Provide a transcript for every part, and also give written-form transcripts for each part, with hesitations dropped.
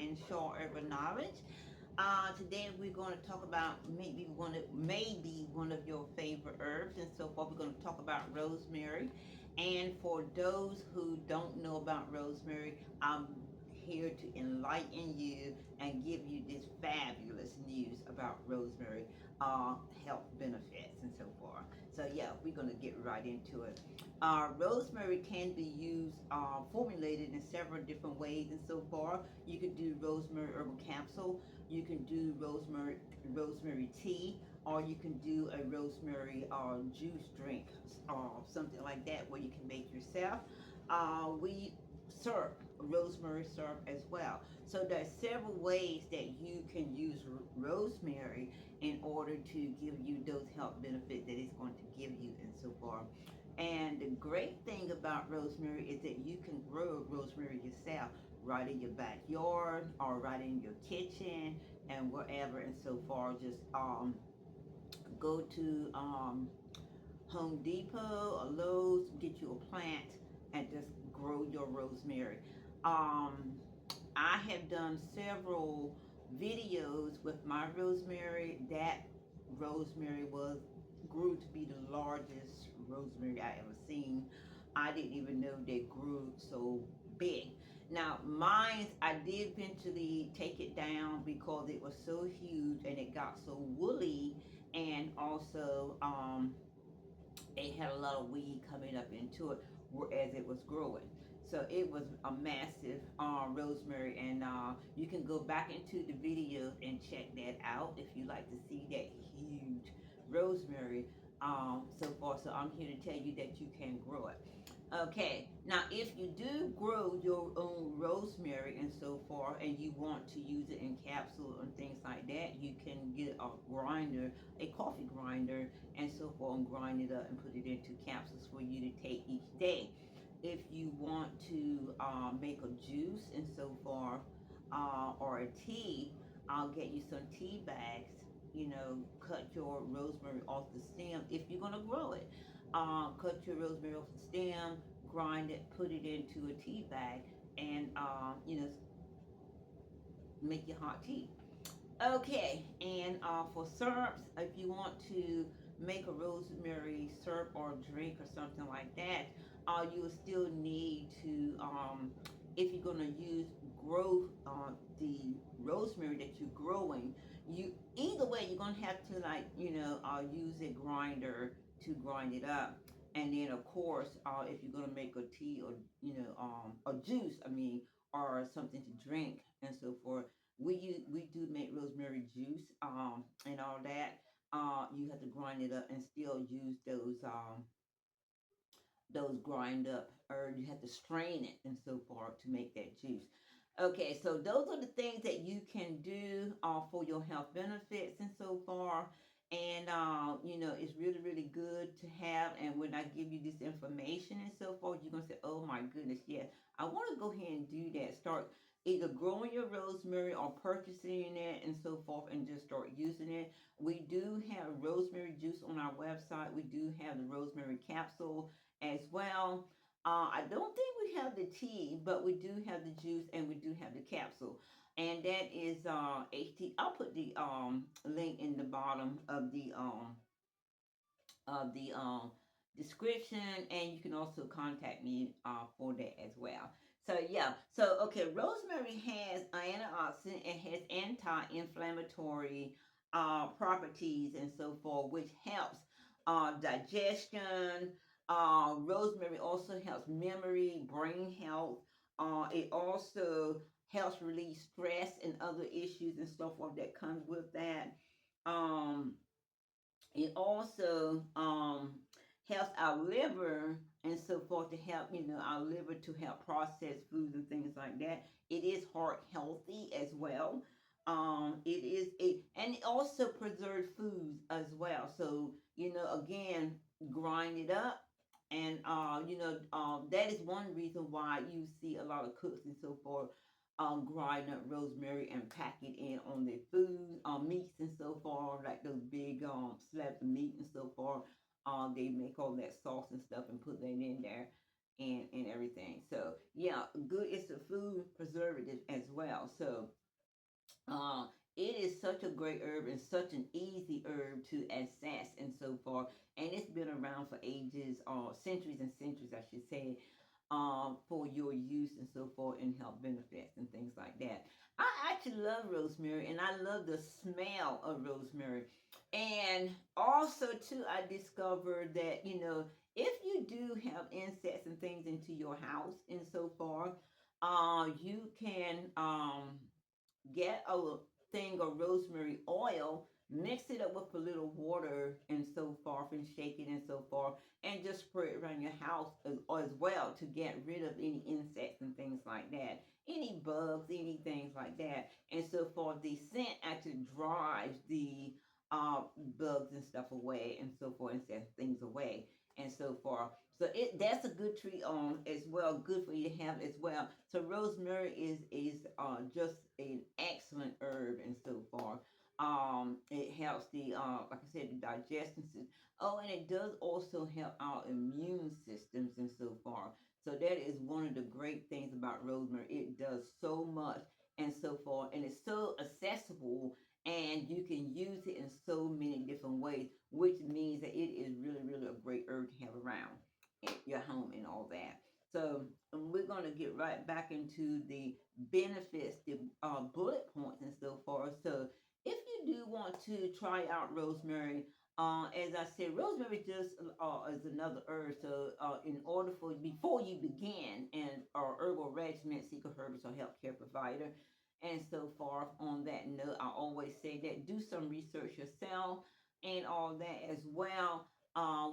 and short urban knowledge. Today we're going to talk about maybe one of your favorite herbs, and so far we're going to talk about rosemary. And for those who don't know about rosemary, I'm here to enlighten you and give you this fabulous news about rosemary, health benefits and so forth. So yeah, we're going to get right into it. Rosemary can be used, formulated in several different ways, and so far you could do rosemary herbal capsule, you can do rosemary tea, or you can do a rosemary juice drink, something like that, where you can make yourself. We syrup, rosemary syrup as well. So there's several ways that you can use rosemary in order to give you those health benefits that it's going to give you and so forth. And the great thing about rosemary is that you can grow rosemary yourself right in your backyard or right in your kitchen and wherever and so forth. Just go to Home Depot or Lowe's, get you a plant and just grow your rosemary. Um, I have done several videos with my rosemary. That rosemary was grew to be the largest rosemary I ever seen. I didn't even know they grew so big. Now, mine, I did eventually take it down because it was so huge and it got so woolly, and also it had a lot of weed coming up into it as it was growing. So it was a massive rosemary, and you can go back into the videos and check that out if you like to see that huge rosemary. So far, so I'm here to tell you that you can grow it. Okay, now if you do grow your own rosemary and so forth, and you want to use it in capsule and things like that, you can get a grinder, a coffee grinder, and so forth, and grind it up and put it into capsules for you to take each day. If you want to make a juice and so forth, or a tea, I'll get you some tea bags. Cut your rosemary off the stem if you're gonna grow it. Cut your rosemary off the stem, grind it, put it into a tea bag, and make your hot tea. Okay, and for syrups, if you want to make a rosemary syrup or drink or something like that, you will still need to, if you're gonna grow the rosemary that you're growing, you either way you're gonna have to use a grinder to grind it up, and then of course if you're gonna make a tea or a juice, I mean, or something to drink and so forth, we do make rosemary juice, and all that. You have to grind it up and still use those grind up, or you have to strain it and so forth to make that juice. Okay, so those are the things that you can do for your health benefits and so far. And it's really, really good to have. And when I give you this information and so forth, you're gonna say, "Oh my goodness, yes, I want to go ahead and do that." Start either growing your rosemary or purchasing it and so forth, and just start using it. We do have rosemary juice on our website. We do have the rosemary capsule as well. I don't think we have the tea, but we do have the juice and we do have the capsule. And that is HT. I'll put the link in the bottom of the description, and you can also contact me for that as well. So yeah, so okay, rosemary has antioxidant, it has anti-inflammatory properties and so forth, which helps digestion. Rosemary also helps memory, brain health. It also helps release stress and other issues and so forth that comes with that. Um, it also helps our liver and so forth, to help our liver to help process foods and things like that. It is heart healthy as well. It is a and it also preserves foods as well. So again, grind it up, and that is one reason why you see a lot of cooks and so forth grind up rosemary and pack it in on their food, meats and so forth, like those big slabs of meat and so forth. They make all that sauce and stuff and put that in there. and everything. So yeah, good. It's a food preservative as well. So uh, it is such a great herb and such an easy herb to access and so forth. And it's been around for ages, centuries and centuries, I should say, for your use and so forth and health benefits and things like that. I actually love rosemary and I love the smell of rosemary. And also, too, I discovered that, if you do have insects and things into your house and so forth, you can get a thing of rosemary oil, mix it up with a little water and so forth, and shake it and so forth, and just spray it around your house as well to get rid of any insects and things like that, any bugs, any things like that, and so forth. The scent actually drives the bugs and stuff away and so forth, and sends things away and so forth. So that's a good tree as well, good for you to have as well. So rosemary is just an excellent herb and so forth. It helps the like I said, the digestion system. Oh, and it does also help our immune systems and so forth. So that is one of the great things about rosemary. It does so much and so forth, and it's so accessible, and you can use it in so many different ways, which means that it is really, really a great herb to have around in your home and all that. So we're going to get right back into the benefits, the bullet points and so forth. So if you do want to try out rosemary, as I said, rosemary just is another herb. So in order for before you begin an herbal regimen, seek a herbalist or healthcare provider. And so forth. On that note, I always say that do some research yourself and all that as well.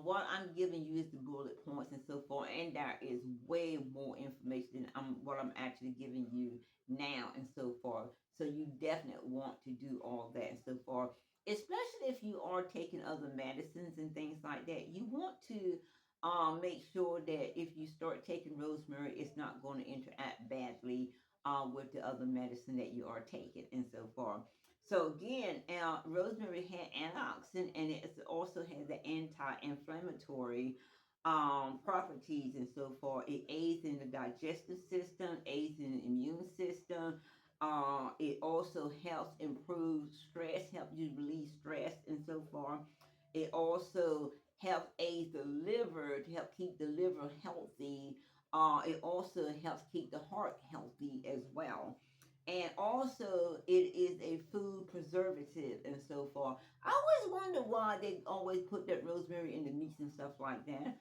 What I'm giving you is the bullet points and so forth, and there is way more information than what I'm actually giving you now and so forth. So you definitely want to do all that and so forth, especially if you are taking other medicines and things like that. You want to make sure that if you start taking rosemary, it's not going to interact badly with the other medicine that you are taking and so forth. So again, rosemary had antioxidant, and it also has the anti-inflammatory properties and so forth. It aids in the digestive system, aids in the immune system. It also helps improve stress, help you release stress and so forth. It also helps aid the liver to help keep the liver healthy. It also helps keep the heart healthy as well. And also, it is a food preservative and so forth. I always wonder why they always put that rosemary in the meats and stuff like that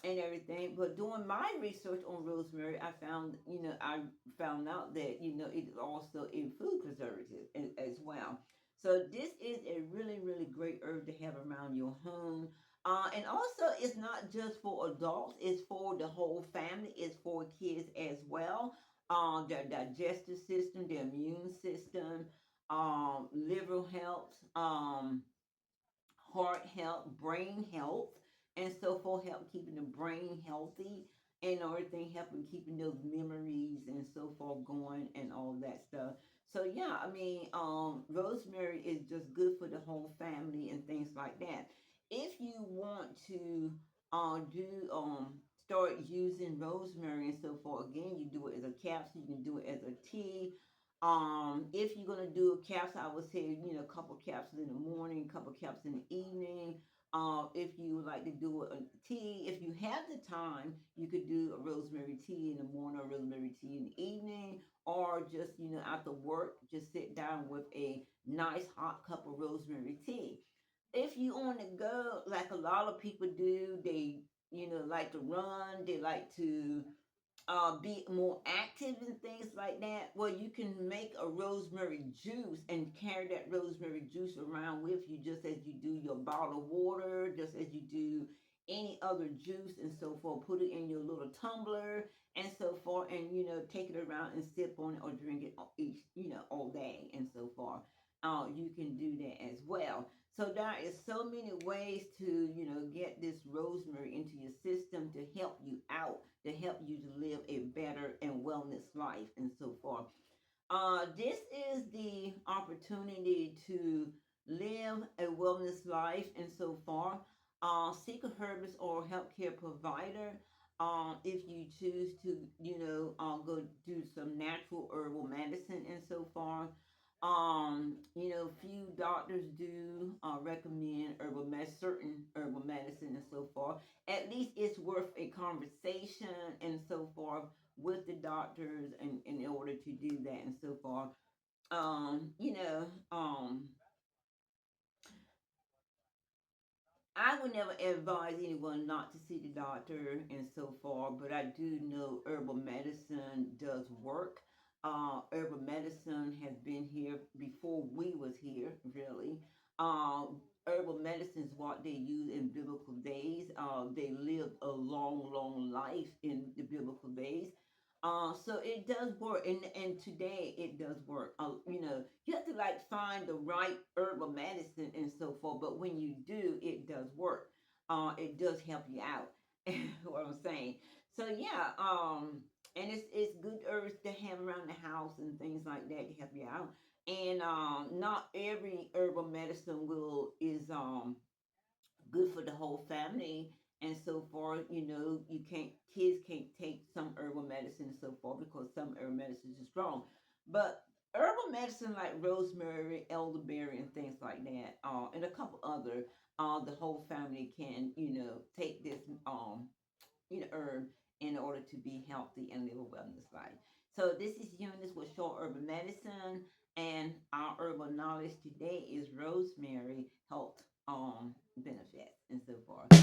and everything. But doing my research on rosemary, I found out that it is also a food preservative as well. So this is a really, really great herb to have around your home. And also, it's not just for adults; it's for the whole family. It's for kids as well. Their digestive system, their immune system, liver health. Heart health, brain health, and so forth, help keeping the brain healthy and everything, helping keeping those memories and so forth going and all that stuff. So yeah, I mean, rosemary is just good for the whole family and things like that. If you want to do start using rosemary and so forth, again, you do it as a capsule, you can do it as a tea. If you're gonna do a capsule, I would say a couple capsules in the morning, a couple capsules in the evening. If you would like to do a tea, if you have the time, you could do a rosemary tea in the morning or rosemary tea in the evening, or just after work, just sit down with a nice hot cup of rosemary tea. If you on the go, like a lot of people do, they like to run, they like to be more active and things like that, well, you can make a rosemary juice and carry that rosemary juice around with you, just as you do your bottled water, just as you do any other juice and so forth. Put it in your little tumbler and so forth, and take it around and sip on it or drink it each, all day and so forth. You can do that as well. So there is so many ways to, get this rosemary into your system to help you out, to help you to live a better and wellness life and so forth. This is the opportunity to live a wellness life and so forth. Seek a herbalist or healthcare provider. If you choose to, go do some natural herbal medicine and so forth. Few doctors do recommend certain herbal medicine and so forth. At least it's worth a conversation and so forth with the doctors, and in order to do that and so forth. Um, you know, um, I would never advise anyone not to see the doctor and so forth, but I do know herbal medicine does work. Herbal medicine has been here before we was here, really. Herbal medicine is what they used in biblical days. They lived a long, long life in the biblical days. So it does work, and today it does work. You have to like find the right herbal medicine and so forth. But when you do, it does work. It does help you out. What I'm saying. So yeah. And it's good herbs to have around the house and things like that to help you out. And not every herbal medicine will is good for the whole family and so forth. You can't kids can't take some herbal medicine and so forth because some herbal medicine is strong. But herbal medicine like rosemary, elderberry, and things like that, and a couple other, the whole family can take this herb in order to be healthy and live a wellness life. So this is Eunice with Short Herbal Medicine, and our herbal knowledge today is rosemary health benefits and so forth.